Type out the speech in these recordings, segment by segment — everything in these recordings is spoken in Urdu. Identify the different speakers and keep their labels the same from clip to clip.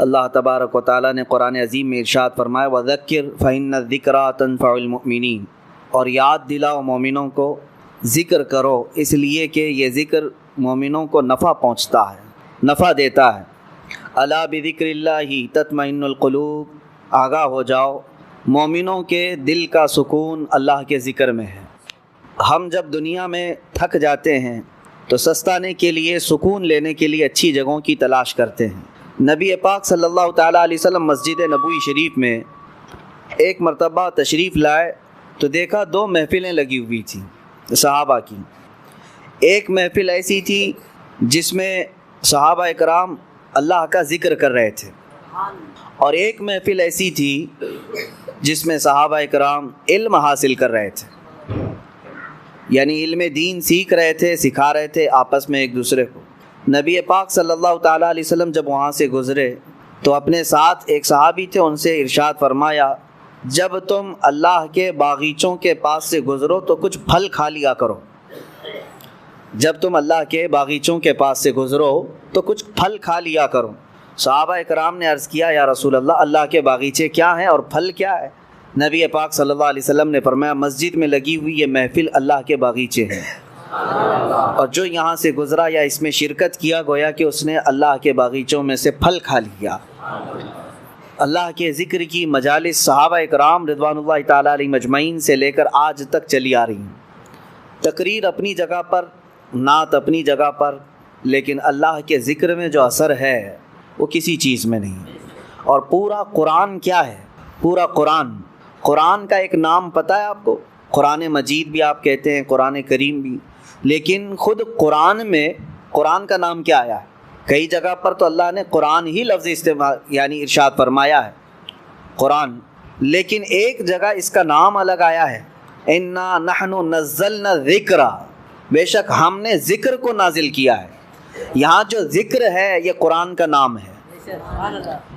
Speaker 1: اللہ تبارک و تعالیٰ نے قرآن عظیم میں ارشاد فرمایا وَذَكِّرْ فَإِنَّ الذِّكْرَىٰ تَنفَعُ الْمُؤْمِنِينَ، اور یاد دلاؤ مومنوں کو، ذکر کرو اس لیے کہ یہ ذکر مومنوں کو نفع پہنچتا ہے، نفع دیتا ہے۔ الا بذکر اللہ تطمئن القلوب، آگاہ ہو جاؤ مومنوں کے دل کا سکون اللہ کے ذکر میں ہے۔ ہم جب دنیا میں تھک جاتے ہیں تو سستانے کے لیے، سکون لینے کے لیے اچھی جگہوں کی تلاش کرتے ہیں۔ نبی پاک صلی اللہ تعالیٰ علیہ وسلم مسجد نبوی شریف میں ایک مرتبہ تشریف لائے تو دیکھا 2 محفلیں لگی ہوئی تھیں صحابہ کی۔ ایک محفل ایسی تھی جس میں صحابہ اکرام اللہ کا ذکر کر رہے تھے، اور ایک محفل ایسی تھی جس میں صحابہ اکرام علم حاصل کر رہے تھے، یعنی علم دین سیکھ رہے تھے، سکھا رہے تھے آپس میں ایک دوسرے کو۔ نبی پاک صلی اللہ تعالیٰ علیہ وسلم جب وہاں سے گزرے تو اپنے ساتھ ایک صحابی تھے، ان سے ارشاد فرمایا جب تم اللہ کے باغیچوں کے پاس سے گزرو تو کچھ پھل کھا لیا کرو، جب تم اللہ کے باغیچوں کے پاس سے گزرو تو کچھ پھل کھا لیا کرو۔ صحابہ اکرام نے عرض کیا یا رسول اللہ، اللہ کے باغیچے کیا ہیں اور پھل کیا ہے؟ نبی پاک صلی اللہ علیہ وسلم نے فرمایا مسجد میں لگی ہوئی یہ محفل اللہ کے باغیچے ہیں، اور جو یہاں سے گزرا یا اس میں شرکت کیا گویا کہ اس نے اللہ کے باغیچوں میں سے پھل کھا لیا۔ اللہ کے ذکر کی مجالس صحابہ اکرام رضوان اللہ تعالیٰ علیہ مجمعین سے لے کر آج تک چلی آ رہی ہیں۔ تقریر اپنی جگہ پر، نعت اپنی جگہ پر، لیکن اللہ کے ذکر میں جو اثر ہے وہ کسی چیز میں نہیں۔ اور پورا قرآن کیا ہے؟ پورا قرآن کا ایک نام پتہ ہے آپ کو؟ قرآن مجید بھی آپ کہتے ہیں، قرآن کریم بھی، لیکن خود قرآن میں قرآن کا نام کیا آیا ہے؟ کئی جگہ پر تو اللہ نے قرآن ہی لفظ استعمال یعنی ارشاد فرمایا ہے قرآن، لیکن ایک جگہ اس کا نام الگ آیا ہے، انا نحن نزلنا الذکر، بے شک ہم نے ذکر کو نازل کیا ہے۔ یہاں جو ذکر ہے یہ قرآن کا نام ہے،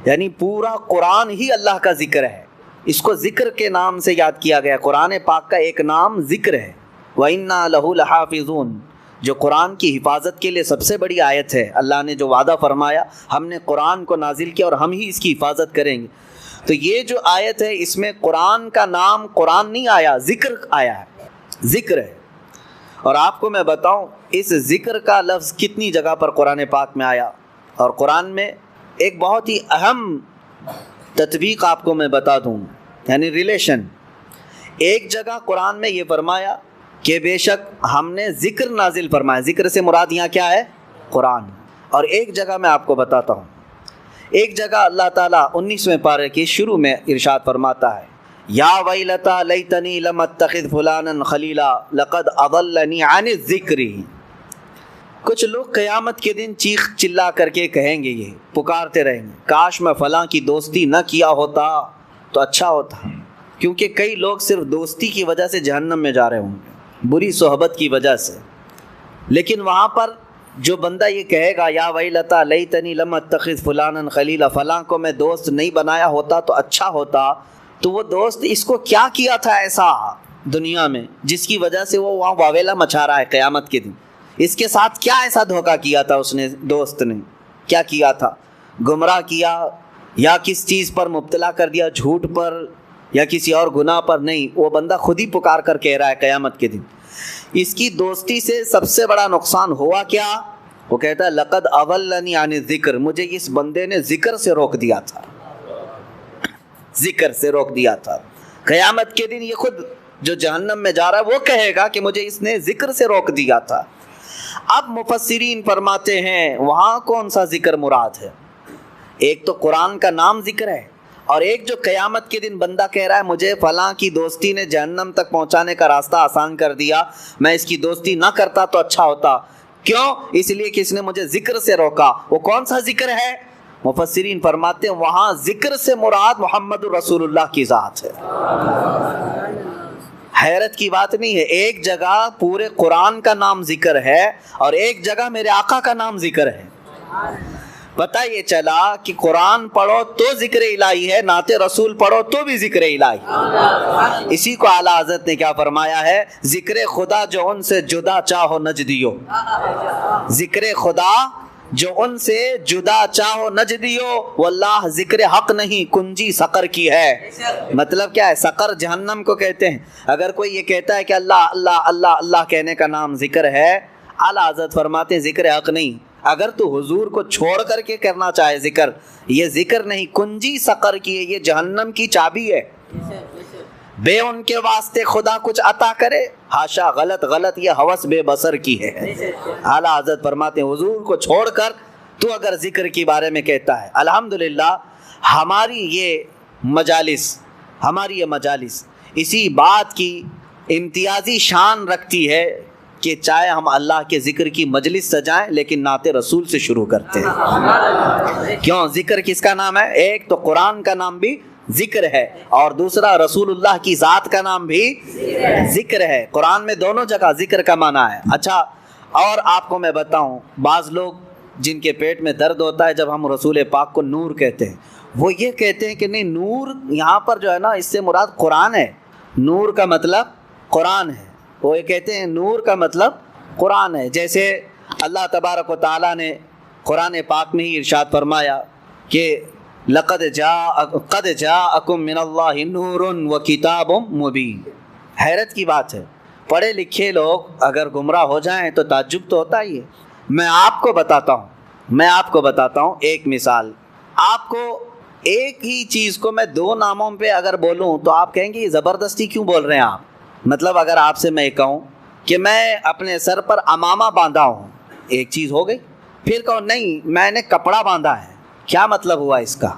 Speaker 1: یعنی پورا قرآن ہی اللہ کا ذکر ہے، اس کو ذکر کے نام سے یاد کیا گیا۔ قرآن پاک کا ایک نام ذکر ہے، وَإِنَّا لَهُ لَحَافِظُونَ، جو قرآن کی حفاظت کے لیے سب سے بڑی آیت ہے۔ اللہ نے جو وعدہ فرمایا ہم نے قرآن کو نازل کیا اور ہم ہی اس کی حفاظت کریں گے، تو یہ جو آیت ہے اس میں قرآن کا نام قرآن نہیں آیا، ذکر آیا ہے، ذکر ہے۔ اور آپ کو میں بتاؤں اس ذکر کا لفظ کتنی جگہ پر قرآن پاک میں آیا، اور قرآن میں ایک بہت ہی اہم تطبیق آپ کو میں بتا دوں، یعنی ریلیشن۔ ایک جگہ قرآن میں یہ فرمایا کہ بے شک ہم نے ذکر نازل فرمایا، ذکر سے مراد یہاں کیا ہے؟ قرآن۔ اور ایک جگہ میں آپ کو بتاتا ہوں، ایک جگہ اللہ تعالیٰ 19ویں پارے کے شروع میں ارشاد فرماتا ہے یا ویلتا لیتنی لم اتخذ فلانا خلیلا لقد اضلنی عن الذکر۔ کچھ لوگ قیامت کے دن چیخ چلا کر کے کہیں گے، یہ پکارتے رہیں گے کاش میں فلاں کی دوستی نہ کیا ہوتا تو اچھا ہوتا، کیونکہ کئی لوگ صرف دوستی کی وجہ سے جہنم میں جا رہے ہوں گے، بری صحبت کی وجہ سے۔ لیکن وہاں پر جو بندہ یہ کہے گا یا ویلتا لیتنی لم اتخذ فلانا خلیلا، فلاں کو میں دوست نہیں بنایا ہوتا تو اچھا ہوتا، تو وہ دوست اس کو کیا کیا تھا ایسا دنیا میں جس کی وجہ سے وہ وہاں واویلا مچا رہا ہے قیامت کے دن؟ اس کے ساتھ کیا ایسا دھوکہ کیا تھا اس نے، دوست نے کیا کیا تھا؟ گمراہ کیا یا کس چیز پر مبتلا کر دیا، جھوٹ پر یا کسی اور گناہ پر؟ نہیں، وہ بندہ خود ہی پکار کر کہہ رہا ہے قیامت کے دن۔ اس کی دوستی سے سب سے بڑا نقصان ہوا کیا؟ وہ کہتا ہے لقد اضلنی عن الذکر، مجھے اس بندے نے ذکر سے روک دیا تھا، ذکر سے روک دیا تھا۔ قیامت کے دن یہ خود جو جہنم میں جا رہا ہے وہ کہے گا کہ مجھے اس نے ذکر سے روک دیا تھا۔ اب مفسرین فرماتے ہیں وہاں کون سا ذکر مراد ہے؟ ایک تو قرآن کا نام ذکر ہے، اور ایک جو قیامت کے دن بندہ کہہ رہا ہے مجھے فلاں کی دوستی نے جہنم تک پہنچانے کا راستہ آسان کر دیا، میں اس کی دوستی نہ کرتا تو اچھا ہوتا۔ کیوں؟ اس لیے کہ اس نے مجھے ذکر سے روکا۔ وہ کون سا ذکر ہے؟ مفسرین فرماتے ہیں وہاں ذکر سے مراد محمد رسول اللہ کی ذات ہے۔ حیرت کی بات نہیں ہے، ایک جگہ پورے قرآن کا نام ذکر ہے اور ایک جگہ میرے آقا کا نام ذکر ہے۔ پتہ یہ چلا کہ قرآن پڑھو تو ذکر الہی ہے، نعت رسول پڑھو تو بھی ذکر الہی۔ اسی کو اعلیٰ حضرت نے کیا فرمایا ہے؟ ذکر خدا جو ان سے جدا چاہو نجدیو، ذکر خدا جو ان سے جدا چاہو نجدیو واللہ ذکر حق نہیں کنجی سقر کی ہے. مطلب کیا ہے؟ سقر جہنم کو کہتے ہیں. اگر کوئی یہ کہتا ہے کہ اللہ اللہ اللہ اللہ کہنے کا نام ذکر ہے، اعلیٰ حضرت فرماتے ہیں ذکر حق نہیں. اگر تو حضور کو چھوڑ کر کے کرنا چاہے ذکر، یہ ذکر نہیں، کنجی سقر کی ہے، یہ جہنم کی چابی ہے. بے ان کے واسطے خدا کچھ عطا کرے، ہاشا، غلط غلط، یہ ہوس بے بصر کی ہے. اعلیٰ حضرت فرماتے ہیں حضور کو چھوڑ کر تو اگر ذکر کے بارے میں کہتا ہے. الحمدللہ ہماری یہ مجالس اسی بات کی امتیازی شان رکھتی ہے کہ چاہے ہم اللہ کے ذکر کی مجلس سجائیں لیکن نعت رسول سے شروع کرتے ہیں. کیوں؟ ذکر کس کا نام ہے؟ ایک تو قرآن کا نام بھی ذکر ہے اور دوسرا رسول اللہ کی ذات کا نام بھی ذکر ہے. قرآن میں دونوں جگہ ذکر کا معنی ہے. اچھا، اور آپ کو میں بتاؤں، بعض لوگ جن کے پیٹ میں درد ہوتا ہے جب ہم رسول پاک کو نور کہتے ہیں، وہ یہ کہتے ہیں کہ نہیں، نور یہاں پر جو ہے نا، اس سے مراد قرآن ہے. نور کا مطلب قرآن ہے. وہ یہ کہتے ہیں نور کا مطلب قرآن ہے. جیسے اللہ تبارک و تعالیٰ نے قرآن پاک میں ہی ارشاد فرمایا کہ قد جاءکم من اللہ نور و کتاب مبین. حیرت کی بات ہے، پڑھے لکھے لوگ اگر گمراہ ہو جائیں تو تعجب تو ہوتا ہی ہے. میں آپ کو بتاتا ہوں ایک مثال. آپ کو ایک ہی چیز کو میں دو ناموں پہ اگر بولوں تو آپ کہیں گے یہ زبردستی کیوں بول رہے ہیں آپ. مطلب اگر آپ سے میں کہوں کہ میں اپنے سر پر امامہ باندھا ہوں، ایک چیز ہو گئی. پھر کہوں نہیں میں نے کپڑا باندھا ہے، کیا مطلب ہوا اس کا؟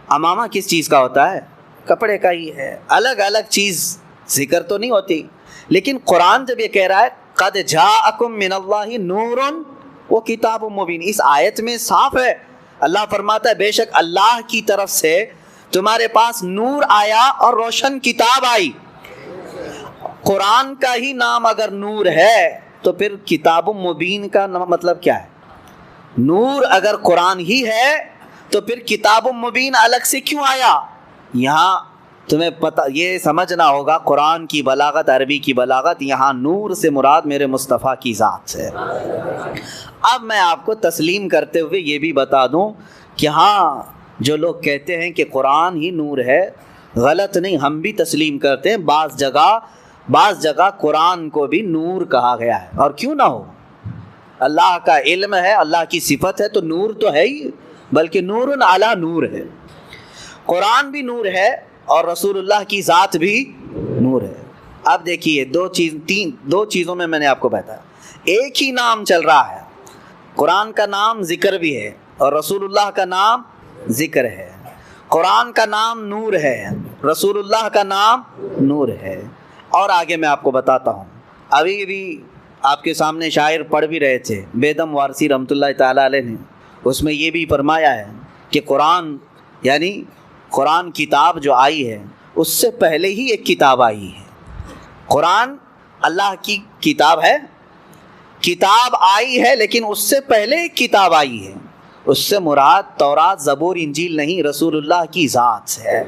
Speaker 1: امامہ کس چیز کا ہوتا ہے؟ کپڑے کا ہی ہے. الگ الگ چیز ذکر تو نہیں ہوتی. لیکن قرآن جب یہ کہہ رہا ہے قد جاءکم من اللہ نور و کتاب مبین، اس آیت میں صاف ہے، اللہ فرماتا ہے بے شک اللہ کی طرف سے تمہارے پاس نور آیا اور روشن کتاب آئی. قرآن کا ہی نام اگر نور ہے تو پھر کتاب مبین کا مطلب کیا ہے؟ نور اگر قرآن ہی ہے تو پھر کتاب مبین الگ سے کیوں آیا؟ یہاں تمہیں پتہ یہ سمجھنا ہوگا قرآن کی بلاغت، عربی کی بلاغت. یہاں نور سے مراد میرے مصطفیٰ کی ذات ہے. اب میں آپ کو تسلیم کرتے ہوئے یہ بھی بتا دوں کہ ہاں جو لوگ کہتے ہیں کہ قرآن ہی نور ہے، غلط نہیں، ہم بھی تسلیم کرتے ہیں. بعض جگہ قرآن کو بھی نور کہا گیا ہے، اور کیوں نہ ہو، اللہ کا علم ہے، اللہ کی صفت ہے تو نور تو ہے ہی، بلکہ نور علی نور ہے. قرآن بھی نور ہے اور رسول اللہ کی ذات بھی نور ہے. اب دیکھیے دو چیزوں میں نے آپ کو بتایا. ایک ہی نام چل رہا ہے، قرآن کا نام ذکر بھی ہے اور رسول اللہ کا نام ذکر ہے. قرآن کا نام نور ہے، رسول اللہ کا نام نور ہے. اور آگے میں آپ کو بتاتا ہوں، ابھی بھی آپ کے سامنے شاعر پڑھ بھی رہے تھے بیدم وارسی رحمۃ اللہ تعالیٰ علیہ نے، اس میں یہ بھی فرمایا ہے کہ قرآن یعنی قرآن کتاب جو آئی ہے اس سے پہلے ہی ایک کتاب آئی ہے. قرآن اللہ کی کتاب ہے، کتاب آئی ہے لیکن اس سے پہلے ایک کتاب آئی ہے. اس سے مراد تورات، زبور، انجیل نہیں، رسول اللہ کی ذات ہے.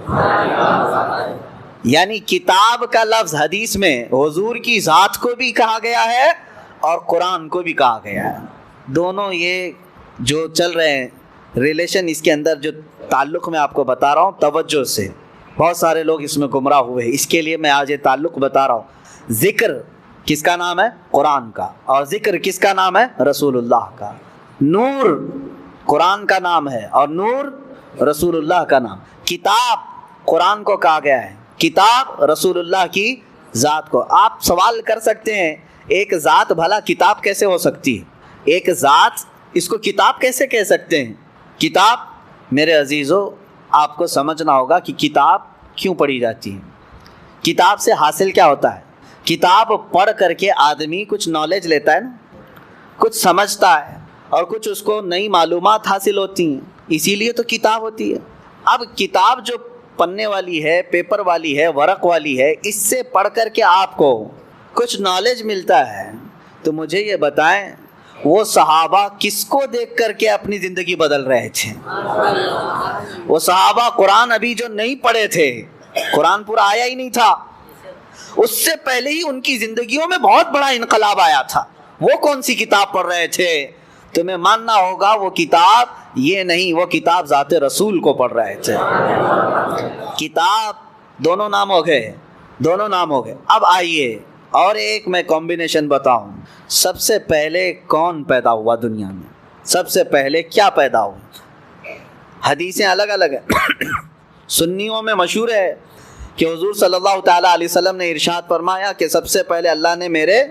Speaker 1: یعنی کتاب کا لفظ حدیث میں حضور کی ذات کو بھی کہا گیا ہے اور قرآن کو بھی کہا گیا ہے. دونوں یہ جو چل رہے ہیں ریلیشن، اس کے اندر جو تعلق میں آپ کو بتا رہا ہوں توجہ سے، بہت سارے لوگ اس میں گمراہ ہوئے، اس کے لیے میں آج یہ تعلق بتا رہا ہوں. ذکر کس کا نام ہے؟ قرآن کا. اور ذکر کس کا نام ہے؟ رسول اللہ کا. نور قرآن کا نام ہے اور نور رسول اللہ کا نام. کتاب قرآن کو کہا گیا ہے، کتاب رسول اللہ کی ذات کو. آپ سوال کر سکتے ہیں ایک ذات بھلا کتاب کیسے ہو سکتی ہے؟ ایک ذات اس کو کتاب کیسے کہہ سکتے ہیں؟ کتاب میرے عزیزو آپ کو سمجھنا ہوگا کہ کتاب کیوں پڑھی جاتی ہے. کتاب سے حاصل کیا ہوتا ہے؟ کتاب پڑھ کر کے آدمی کچھ نالج لیتا ہے نا، کچھ سمجھتا ہے اور کچھ اس کو نئی معلومات حاصل ہوتی ہیں، اسی لیے تو کتاب ہوتی ہے. اب کتاب جو پنے والی ہے، پیپر والی ہے، ورق والی ہے، اس سے پڑھ کر کے آپ کو کچھ نالج ملتا ہے. تو مجھے یہ بتائیں وہ صحابہ کس کو دیکھ کر کے اپنی زندگی بدل رہے تھے؟ وہ صحابہ قرآن ابھی جو نہیں پڑھے تھے، قرآن پورا آیا ہی نہیں تھا، اس سے پہلے ہی ان کی زندگیوں میں بہت بڑا انقلاب آیا تھا. وہ کون سی کتاب پڑھ رہے تھے؟ تمہیں ماننا ہوگا وہ کتاب یہ نہیں، وہ کتاب ذات رسول کو پڑھ رہے تھے۔ کتاب دونوں نام ہو گئے، دونوں نام ہو گئے۔ اب آئیے اور ایک میں کمبینیشن بتاؤں، سب سے پہلے کون پیدا ہوا دنیا میں، سب سے پہلے کیا پیدا ہوا؟ حدیثیں الگ الگ ہیں۔ سنیوں میں مشہور ہے کہ حضور صلی اللہ تعالیٰ علیہ وسلم نے ارشاد فرمایا کہ سب سے پہلے اللہ نے میرے،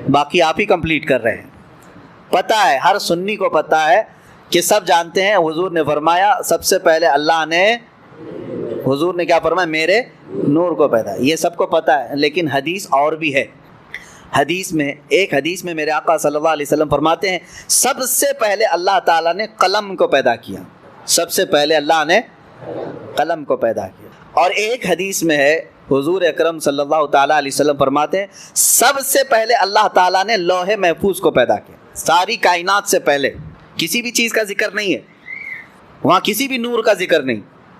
Speaker 1: باقی آپ ہی کمپلیٹ کر رہے ہیں۔ پتہ ہے، ہر سنی کو پتہ ہے کہ سب جانتے ہیں حضور نے فرمایا سب سے پہلے اللہ نے، حضور نے کیا فرمایا؟ میرے نور کو پیدا، یہ سب کو پتہ ہے۔ لیکن حدیث اور بھی ہے، حدیث میں، ایک حدیث میں میرے آقا صلی اللہ علیہ وسلم فرماتے ہیں سب سے پہلے اللہ تعالیٰ نے قلم کو پیدا کیا، سب سے پہلے اللہ نے قلم کو پیدا کیا۔ اور ایک حدیث میں ہے حضور اکرم صلی اللہ تعالیٰ علیہ وسلم فرماتے ہیں سب سے پہلے اللہ تعالیٰ نے لوح محفوظ کو پیدا کیا۔ ساری کائنات سے پہلے کسی بھی چیز کا ذکر نہیں ہے وہاں، کسی بھی نور کا ذکر نہیں۔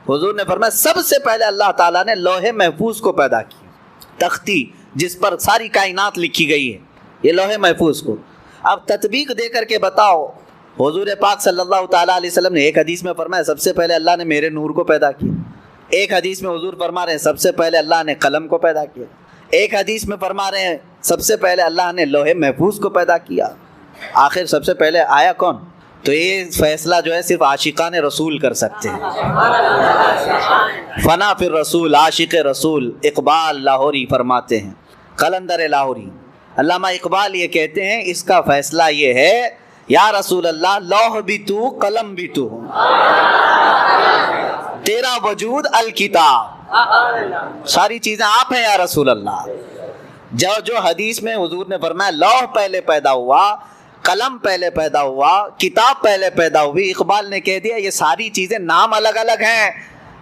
Speaker 1: حضور نے فرمایا سب سے پہلے اللہ تعالیٰ نے لوح محفوظ کو پیدا کیا، تختی جس پر ساری کائنات لکھی گئی ہے، یہ لوح محفوظ کو۔ اب تطبیق دے کر کے بتاؤ، حضور پاک صلی اللہ تعالیٰ علیہ وسلم نے ایک حدیث میں فرمایا سب سے پہلے اللہ نے میرے نور کو پیدا کیا، ایک حدیث میں حضور فرما رہے ہیں سب سے پہلے اللہ نے قلم کو پیدا کیا، ایک حدیث میں فرما رہے ہیں سب سے پہلے اللہ نے لوح محفوظ کو پیدا کیا۔ آخر سب سے پہلے آیا کون؟ تو یہ فیصلہ جو ہے صرف عاشقان رسول کر سکتے ہیں۔ فنا فی الرسول، عاشق رسول اقبال لاہوری فرماتے ہیں، قلندر لاہوری علامہ اقبال یہ کہتے ہیں اس کا فیصلہ یہ ہے یا رسول اللہ لوح بھی تو قلم بھی تو، تیرا وجود الکتاب، ساری چیزیں آپ ہیں یا رسول اللہ۔ جو حدیث میں حضور نے فرمایا لوح پہلے پیدا ہوا، قلم پہلے پیدا ہوا، کتاب پہلے پیدا ہوئی، اقبال نے کہہ دیا یہ ساری چیزیں نام الگ الگ ہیں،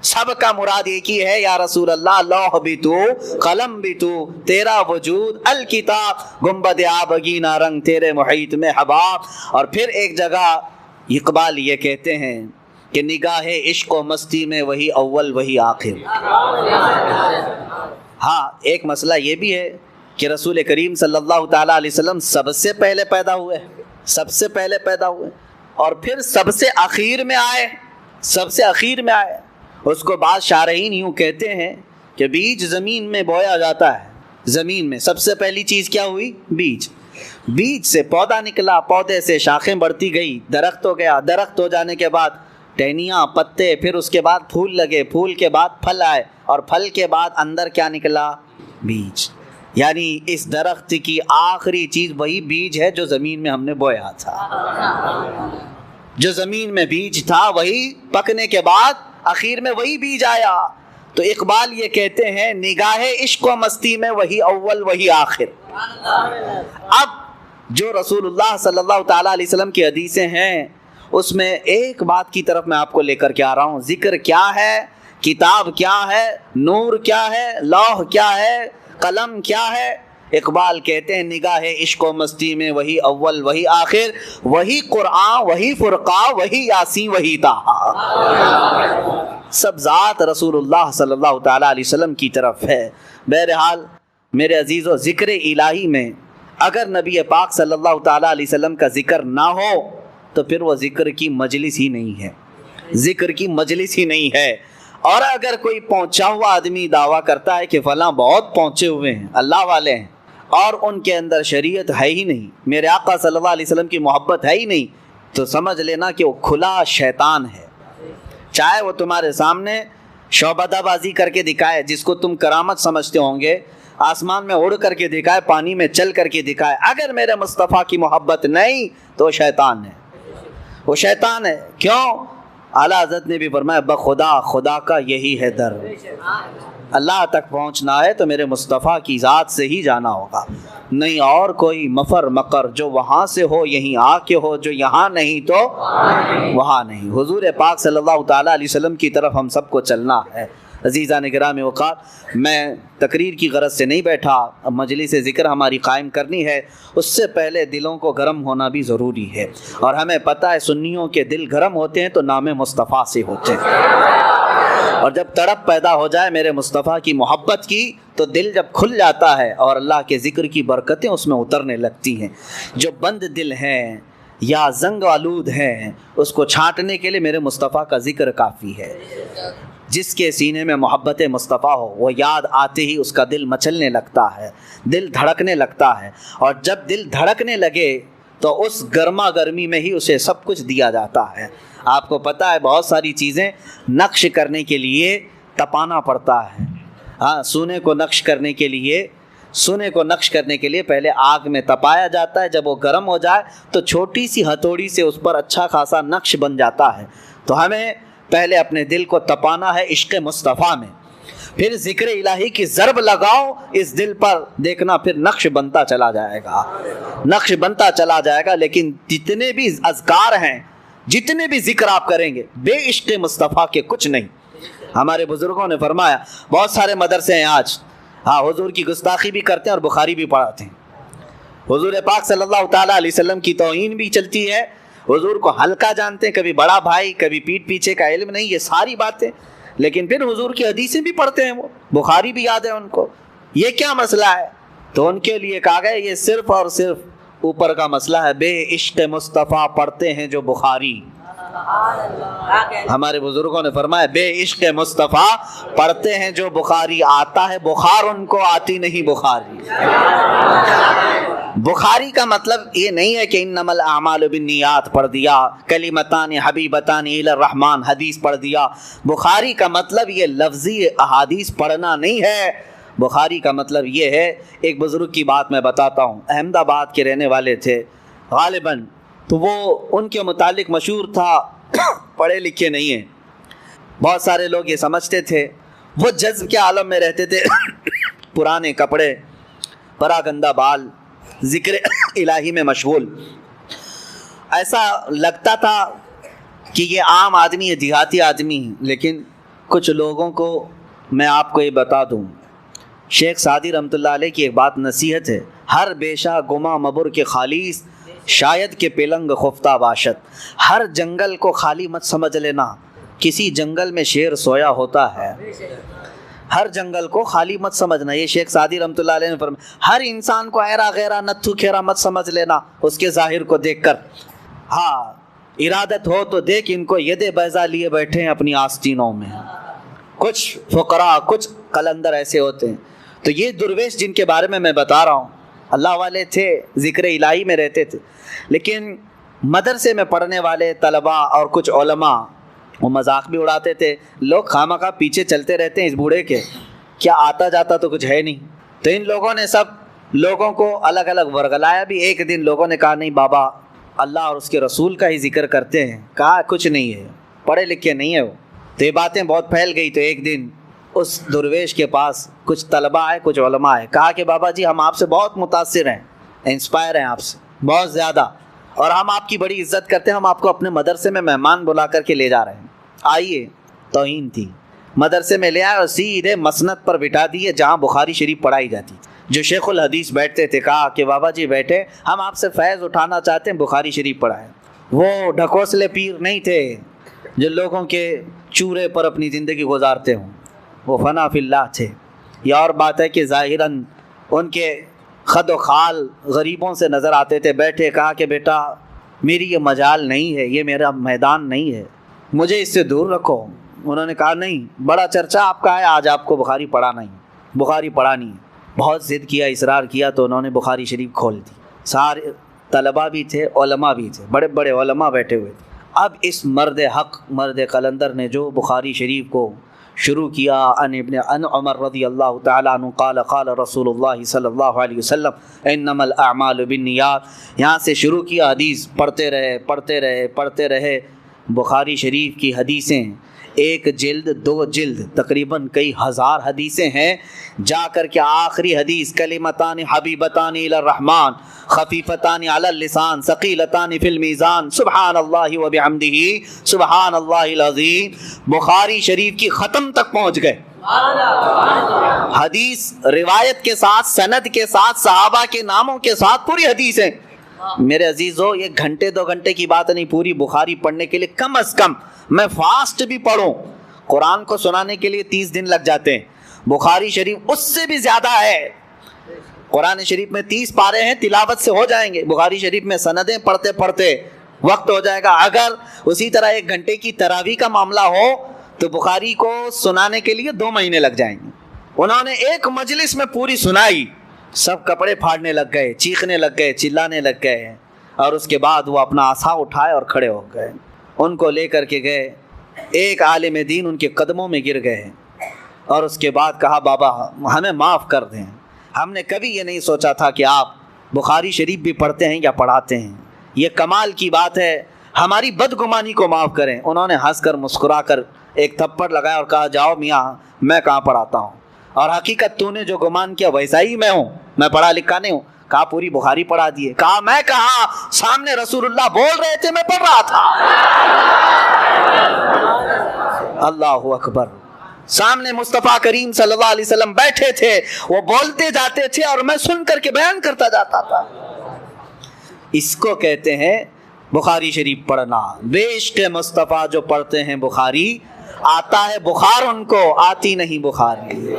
Speaker 1: سب کا مراد ایک ہی ہے یا رسول اللہ لوح بھی تو قلم بھی تو، تیرا وجود الکتاب، گنبد آبگینہ رنگ تیرے محیط میں حباب۔ اور پھر ایک جگہ اقبال یہ کہتے ہیں کہ نگاہ عشق و مستی میں وہی اول وہی آخر۔ ہاں ایک مسئلہ یہ بھی ہے کہ رسول کریم صلی اللہ تعالیٰ علیہ وسلم سب سے پہلے پیدا ہوئے، سب سے پہلے پیدا ہوئے اور پھر سب سے اخیر میں آئے، سب سے اخیر میں آئے۔ اس کو بعض شارحین یوں کہتے ہیں کہ بیج زمین میں بویا جاتا ہے، زمین میں سب سے پہلی چیز کیا ہوئی؟ بیج، بیج سے پودا نکلا، پودے سے شاخیں بڑھتی گئی، درخت ہو گیا، درخت ہو جانے کے بعد ٹہنیاں، پتے، پھر اس کے بعد پھول لگے، پھول کے بعد پھل آئے اور پھل کے بعد اندر کیا نکلا؟ بیج۔ یعنی اس درخت کی آخری چیز وہی بیج ہے جو زمین میں ہم نے بویا تھا، جو زمین میں بیج تھا وہی پکنے کے بعد آخر میں وہی بیج آیا۔ تو اقبال یہ کہتے ہیں نگاہ عشق و مستی میں وہی اول وہی آخر۔ اب جو رسول اللہ صلی اللہ تعالیٰ علیہ وسلم کی حدیثیں ہیں اس میں ایک بات کی طرف میں آپ کو لے کر کے آ رہا ہوں، ذکر کیا ہے، کتاب کیا ہے، نور کیا ہے، لوح کیا ہے، قلم کیا ہے؟ اقبال کہتے ہیں نگاہ عشق و مستی میں وہی اول وہی آخر، وہی قرآن وہی فرقان وہی یاسین وہی طٰہٰ، سب ذات رسول اللہ صلی اللہ تعالیٰ علیہ وسلم کی طرف ہے۔ بہرحال میرے عزیزو، ذکر الہی میں اگر نبی پاک صلی اللہ تعالیٰ علیہ وسلم کا ذکر نہ ہو تو پھر وہ ذکر کی مجلس ہی نہیں ہے، ذکر کی مجلس ہی نہیں ہے۔ اور اگر کوئی پہنچا ہوا آدمی دعویٰ کرتا ہے کہ فلاں بہت پہنچے ہوئے ہیں، اللہ والے ہیں، اور ان کے اندر شریعت ہے ہی نہیں، میرے آقا صلی اللہ علیہ وسلم کی محبت ہے ہی نہیں، تو سمجھ لینا کہ وہ کھلا شیطان ہے۔ چاہے وہ تمہارے سامنے شعبدہ بازی کر کے دکھائے، جس کو تم کرامت سمجھتے ہوں گے، آسمان میں اڑ کر کے دکھائے، پانی میں چل کر کے دکھائے، اگر میرے مصطفیٰ کی محبت نہیں تو وہ شیطان ہے، وہ شیطان ہے۔ کیوں؟ اعلیٰ حضرت نے بھی فرمایا بخدا خدا کا یہی ہے در، اللہ تک پہنچنا ہے تو میرے مصطفیٰ کی ذات سے ہی جانا ہوگا، نہیں اور کوئی مفر مقر، جو وہاں سے ہو یہیں آ کے ہو، جو یہاں نہیں تو وہاں نہیں۔ حضور پاک صلی اللہ تعالیٰ علیہ وسلم کی طرف ہم سب کو چلنا ہے۔ عزیزان گرامی وقار، میں تقریر کی غرض سے نہیں بیٹھا، اب مجلس ذکر ہماری قائم کرنی ہے، اس سے پہلے دلوں کو گرم ہونا بھی ضروری ہے، اور ہمیں پتہ ہے سنیوں کے دل گرم ہوتے ہیں تو نام مصطفیٰ سے ہوتے ہیں، اور جب تڑپ پیدا ہو جائے میرے مصطفیٰ کی محبت کی تو دل جب کھل جاتا ہے اور اللہ کے ذکر کی برکتیں اس میں اترنے لگتی ہیں۔ جو بند دل ہیں یا زنگ آلود ہیں، اس کو چھانٹنے کے لیے میرے مصطفیٰ کا ذکر کافی ہے۔ جس کے سینے میں محبت مصطفیٰ ہو وہ یاد آتے ہی اس کا دل مچلنے لگتا ہے، دل دھڑکنے لگتا ہے، اور جب دل دھڑکنے لگے تو اس گرما گرمی میں ہی اسے سب کچھ دیا جاتا ہے۔ آپ کو پتہ ہے بہت ساری چیزیں نقش کرنے کے لیے تپانا پڑتا ہے۔ ہاں، سونے کو نقش کرنے کے لیے پہلے آگ میں تپایا جاتا ہے، جب وہ گرم ہو جائے تو چھوٹی سی ہتھوڑی سے اس پر اچھا خاصا نقش بن جاتا ہے۔ تو ہمیں پہلے اپنے دل کو تپانا ہے عشق مصطفیٰ میں، پھر ذکر الہی کی ضرب لگاؤ اس دل پر، دیکھنا پھر نقش بنتا چلا جائے گا۔ لیکن جتنے بھی اذکار ہیں، جتنے بھی ذکر آپ کریں گے، بے عشق مصطفیٰ کے کچھ نہیں۔ ہمارے بزرگوں نے فرمایا بہت سارے مدرسے ہیں آج، ہاں، حضور کی گستاخی بھی کرتے ہیں اور بخاری بھی پڑھاتے ہیں، حضور پاک صلی اللہ تعالیٰ علیہ وسلم کی توہین بھی چلتی ہے، حضور کو ہلکا جانتے ہیں، کبھی بڑا بھائی، کبھی پیٹھ پیچھے کا علم نہیں، یہ ساری باتیں، لیکن پھر حضور کی حدیثیں بھی پڑھتے ہیں، وہ بخاری بھی یاد ہے ان کو۔ یہ کیا مسئلہ ہے؟ تو ان کے لیے کہا گیا یہ صرف اور صرف اوپر کا مسئلہ ہے، بے عشق مصطفیٰ پڑھتے ہیں جو بخاری۔ ہمارے بزرگوں نے فرمایا بے عشق مصطفیٰ پڑھتے ہیں جو بخاری، آتا ہے بخار ان کو، آتی نہیں بخاری۔ بخاری کا مطلب یہ نہیں ہے کہ انما الاعمال بالنیات پڑھ دیا، کلمتان حبیبتان الی الرحمن حدیث پڑھ دیا۔ بخاری کا مطلب یہ لفظی احادیث پڑھنا نہیں ہے، بخاری کا مطلب یہ ہے، ایک بزرگ کی بات میں بتاتا ہوں، احمد آباد کے رہنے والے تھے غالباً، تو وہ ان کے متعلق مشہور تھا پڑھے لکھے نہیں ہیں، بہت سارے لوگ یہ سمجھتے تھے، وہ جذب کے عالم میں رہتے تھے، پرانے کپڑے، پراگندہ بال، ذکر الہی میں مشغول، ایسا لگتا تھا کہ یہ عام آدمی ہے، دیہاتی آدمی ہے۔ لیکن کچھ لوگوں کو میں آپ کو یہ بتا دوں، شیخ سعدی رحمۃ اللہ علیہ کی ایک بات نصیحت ہے، ہر بیشہ گما مبر کے خالیس شاید کہ پلنگ خفتہ باشد، ہر جنگل کو خالی مت سمجھ لینا، کسی جنگل میں شیر سویا ہوتا ہے، ہر جنگل کو خالی مت سمجھنا، یہ شیخ سعدی رحمۃ اللہ علیہ نے فرمایا۔ ہر انسان کو ایرا غیرا نتھو کھیرا مت سمجھ لینا اس کے ظاہر کو دیکھ کر، ہاں ارادت ہو تو دیکھ ان کو ید بیضا لیے بیٹھے ہیں اپنی آستینوں میں، کچھ فقراء، کچھ قلندر ایسے ہوتے ہیں۔ تو یہ درویش جن کے بارے میں بتا رہا ہوں، اللہ والے تھے، ذکر الہی میں رہتے تھے، لیکن مدرسے میں پڑھنے والے طلباء اور کچھ علماء وہ مذاق بھی اڑاتے تھے، لوگ خامخواہ پیچھے چلتے رہتے ہیں اس بوڑھے کے، کیا آتا جاتا تو کچھ ہے نہیں۔ تو ان لوگوں نے سب لوگوں کو الگ الگ ورگلایا بھی۔ ایک دن لوگوں نے کہا نہیں بابا، اللہ اور اس کے رسول کا ہی ذکر کرتے ہیں، کہا کچھ نہیں ہے، پڑھے لکھے نہیں ہے وہ۔ تو یہ باتیں بہت پھیل گئی، تو ایک دن اس درویش کے پاس کچھ طلباء آئے، کچھ علماء آئے، کہا کہ بابا جی ہم آپ سے بہت متاثر ہیں، انسپائر ہیں آپ سے بہت زیادہ، اور ہم آپ کی بڑی عزت کرتے ہیں، ہم آپ کو اپنے مدرسے میں مہمان بلا کر کے لے جا رہے ہیں، آئیے۔ توہین تھی، مدرسے میں لے آئے اور سیدھے مسند پر بٹھا دیے جہاں بخاری شریف پڑھائی جاتی۔ جو شیخ الحدیث بیٹھتے تھے کہا کہ بابا جی بیٹھے، ہم آپ سے فیض اٹھانا چاہتے ہیں، بخاری شریف پڑھائیں۔ وہ ڈھکوسلے پیر نہیں تھے جو لوگوں کے چورے پر اپنی زندگی گزارتے ہوں، وہ فنا فی اللہ تھے۔ یہ اور بات ہے کہ ظاہراً ان کے خد و خال غریبوں سے نظر آتے تھے، بیٹھے، کہا کہ بیٹا میری یہ مجال نہیں ہے، یہ میرا میدان نہیں ہے، مجھے اس سے دور رکھو۔ انہوں نے کہا نہیں، بڑا چرچا آپ کا ہے، آج آپ کو بخاری پڑھانا ہی، بخاری پڑھانی ہے۔ بہت ضد کیا، اصرار کیا، تو انہوں نے بخاری شریف کھول دی۔ سارے طلباء بھی تھے، علماء بھی تھے، بڑے بڑے علماء بیٹھے ہوئے تھے۔ اب اس مرد حق، مرد قلندر نے جو بخاری شریف کو شروع کیا، ان عمر رضی اللہ تعالیٰ عنہ قال قال رسول اللہ صلی اللہ علیہ وسلم انما الاعمال بالنیات، یہاں سے شروع کیا، حدیث پڑھتے رہے۔ بخاری شریف کی حدیثیں ایک جلد، دو جلد، تقریباً کئی ہزار حدیثیں ہیں، جا کر کے آخری حدیث کلمتان حبیبتان الی الرحمن خفیفتان علی اللسان ثقیلتان فی المیزان سبحان اللہ و بحمدہ سبحان اللہ العظیم، بخاری شریف کی ختم تک پہنچ گئے۔ حدیث روایت کے ساتھ، سند کے ساتھ، صحابہ کے ناموں کے ساتھ پوری حدیثیں۔ میرے عزیزو، یہ گھنٹے دو گھنٹے کی بات نہیں، پوری بخاری پڑھنے کے لیے کم از کم میں فاسٹ بھی پڑھوں، قرآن کو سنانے کے لیے 30 دن لگ جاتے ہیں، بخاری شریف اس سے بھی زیادہ ہے۔ قرآن شریف میں 30 پارے ہیں، تلاوت سے ہو جائیں گے، بخاری شریف میں سندیں پڑھتے پڑھتے وقت ہو جائے گا. اگر اسی طرح 1 گھنٹے کی تراویح کا معاملہ ہو تو بخاری کو سنانے کے لیے 2 مہینے لگ جائیں گے. انہوں نے ایک مجلس میں پوری سنائی, سب کپڑے پھاڑنے لگ گئے, چیخنے لگ گئے, چلانے لگ گئے, اور اس کے بعد وہ اپنا عصا اٹھائے اور کھڑے ہو گئے. ان کو لے کر کے گئے, ایک عالم دین ان کے قدموں میں گر گئے اور اس کے بعد کہا بابا ہمیں معاف کر دیں, ہم نے کبھی یہ نہیں سوچا تھا کہ آپ بخاری شریف بھی پڑھتے ہیں یا پڑھاتے ہیں, یہ کمال کی بات ہے, ہماری بدگمانی کو معاف کریں. انہوں نے ہنس کر مسکرا کر ایک تھپڑ لگایا اور کہا جاؤ میاں میں کہاں پڑھاتا ہوں, اور حقیقت تو نے جو گمان کیا ویسا ہی میں ہوں, میں پڑھا لکھا نہیں ہوں. کہا پوری بخاری پڑھا دیے. کہا میں کہا, سامنے رسول اللہ بول رہے تھے میں پڑھ رہا تھا. اللہ اکبر. سامنے مصطفیٰ کریم صلی اللہ علیہ وسلم بیٹھے تھے, وہ بولتے جاتے تھے اور میں سن کر کے بیان کرتا جاتا تھا. اس کو کہتے ہیں بخاری شریف پڑھنا. بے عشق مصطفیٰ جو پڑھتے ہیں بخاری, آتا ہے بخار ان کو, آتی نہیں بخاری.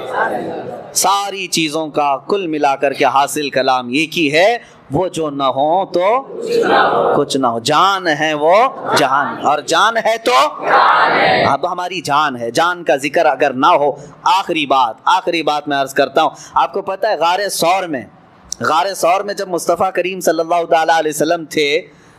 Speaker 1: ساری چیزوں کا کل ملا کر کے حاصل کلام ایک ہی ہے, وہ جو نہ ہو تو کچھ نہ ہو. جان ہے وہ جان, اور جان ہے تو اب ہماری جان ہے. جان کا ذکر اگر نہ ہو, آخری بات میں عرض کرتا ہوں. آپ کو پتہ ہے غار ثور میں جب مصطفیٰ کریم صلی اللہ تعالیٰ علیہ وسلم تھے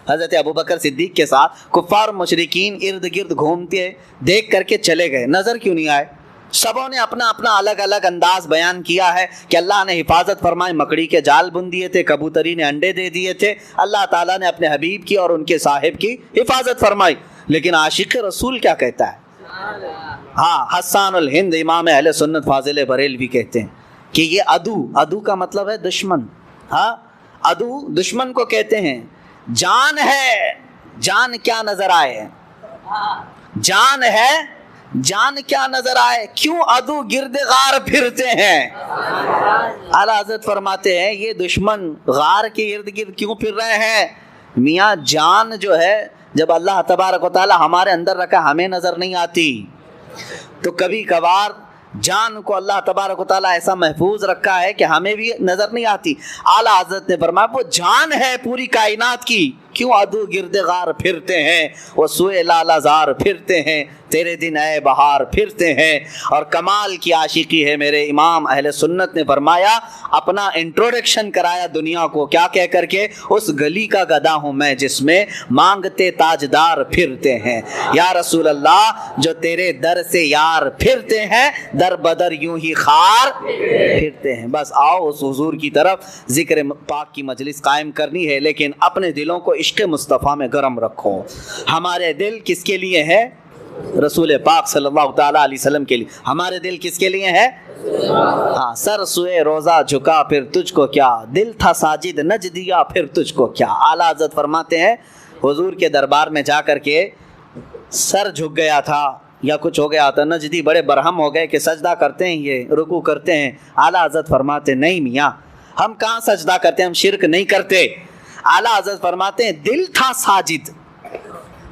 Speaker 1: حضرت ابوبکر صدیق کے ساتھ, کفار مشرکین ارد گرد گھومتے دیکھ کر کے چلے گئے, نظر کیوں نہیں آئے؟ سبوں نے اپنا اپنا الگ الگ انداز بیان کیا ہے کہ اللہ نے حفاظت فرمائی, مکڑی کے جال بن دیے تھے, کبوتری نے انڈے دے دیے تھے, اللہ تعالیٰ نے اپنے حبیب کی اور ان کے صاحب کی حفاظت فرمائی. لیکن عاشق رسول کیا کہتا ہے؟ ہاں, حسان الہند امام اہل سنت فاضل بریلوی کہتے ہیں کہ یہ عدو کا مطلب ہے دشمن. ہاں, عدو دشمن کو کہتے ہیں. جان ہے, جان کیا نظر آئے, جان ہے جان کیا نظر آئے, کیوں عدو گرد غار پھرتے ہیں. اعلیٰ حضرت فرماتے ہیں یہ دشمن غار کے ارد گرد کیوں پھر رہے ہیں؟ میاں جان جو ہے جب اللہ تبارک و تعالی ہمارے اندر رکھا, ہمیں نظر نہیں آتی, تو کبھی کبھار جان کو اللہ تبارک و تعالیٰ ایسا محفوظ رکھا ہے کہ ہمیں بھی نظر نہیں آتی. اعلیٰ حضرت نے فرمایا وہ جان ہے پوری کائنات کی, کیوں عدو گرد غار پھرتے ہیں, وہ سوئے لالا زار پھرتے ہیں, تیرے دن اے بہار پھرتے ہیں. اور کمال کی عاشقی ہے. میرے امام اہل سنت نے فرمایا, اپنا انٹروڈکشن کرایا دنیا کو کیا کہہ کر کے, اس گلی کا گدا ہوں میں جس میں مانگتے تاجدار پھرتے ہیں. یا رسول اللہ جو تیرے در سے یار پھرتے ہیں, در بدر یوں ہی خار پھرتے ہیں. بس آؤ اس حضور کی طرف, ذکر پاک کی مجلس قائم کرنی ہے, لیکن اپنے دلوں کو عشق مصطفیٰ میں گرم رکھو. ہمارے دل کس کے لیے ہے؟ رسول پاک صلی اللہ تعالیٰ علیہ وسلم کے لیے. ہمارے دل کس کے لیے ہے؟ ہاں, سر سوئے روزہ جھکا پھر تجھ کو کیا, دل تھا ساجد نج دیا پھر تجھ کو کیا. اعلیٰ حضرت فرماتے ہیں حضور کے دربار میں جا کر کے سر جھک گیا تھا یا کچھ ہو گیا تھا, نجدی بڑے برہم ہو گئے کہ سجدہ کرتے ہیں, یہ رکوع کرتے ہیں. اعلیٰ حضرت فرماتے نہیں میاں, ہم کہاں سجدہ کرتے ہیں, ہم شرک نہیں کرتے. اعلیٰ حضرت فرماتے ہیں دل تھا ساجد.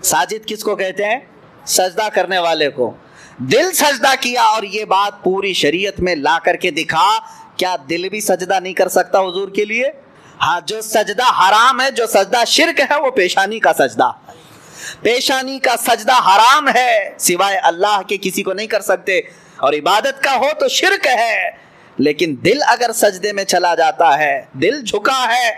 Speaker 1: ساجد کس کو کہتے ہیں؟ سجدہ کرنے والے کو. دل سجدہ کیا, اور یہ بات پوری شریعت میں لا کر کے دکھا. کیا دل بھی سجدہ نہیں کر سکتا حضور کے لیے؟ ہاں, جو سجدہ حرام ہے, جو سجدہ شرک ہے, وہ پیشانی کا سجدہ. پیشانی کا سجدہ حرام ہے, سوائے اللہ کے کسی کو نہیں کر سکتے, اور عبادت کا ہو تو شرک ہے. لیکن دل اگر سجدے میں چلا جاتا ہے, دل جھکا ہے,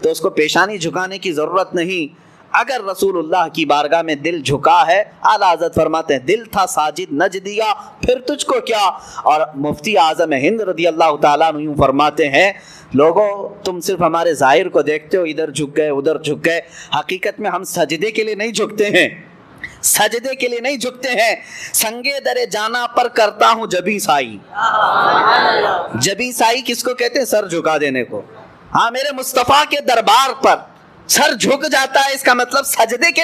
Speaker 1: تو اس کو پیشانی جھکانے کی ضرورت نہیں. اگر رسول اللہ کی بارگاہ میں دل جھکا ہے, اعلیٰ حضرت فرماتے ہیں دل تھا ساجد نج دیا پھر تجھ کو کیا. اور مفتی اعظم ہند رضی اللہ تعالیٰ عنہ یوں فرماتے ہیں, لوگوں تم صرف ہمارے ظاہر کو دیکھتے ہو, ادھر جھک گئے ادھر جھک گئے, حقیقت میں ہم سجدے کے لیے نہیں جھکتے ہیں, سجدے کے لیے نہیں جھکتے ہیں. سنگے درے جانا پر کرتا ہوں جبی سائی. جبی سائی کس کو کہتے ہیں؟ سر جھکا دینے کو. ہاں, میرے مصطفیٰ کے دربار پر سر جھک جاتا ہے, اس کا مطلب سجدے کے لیے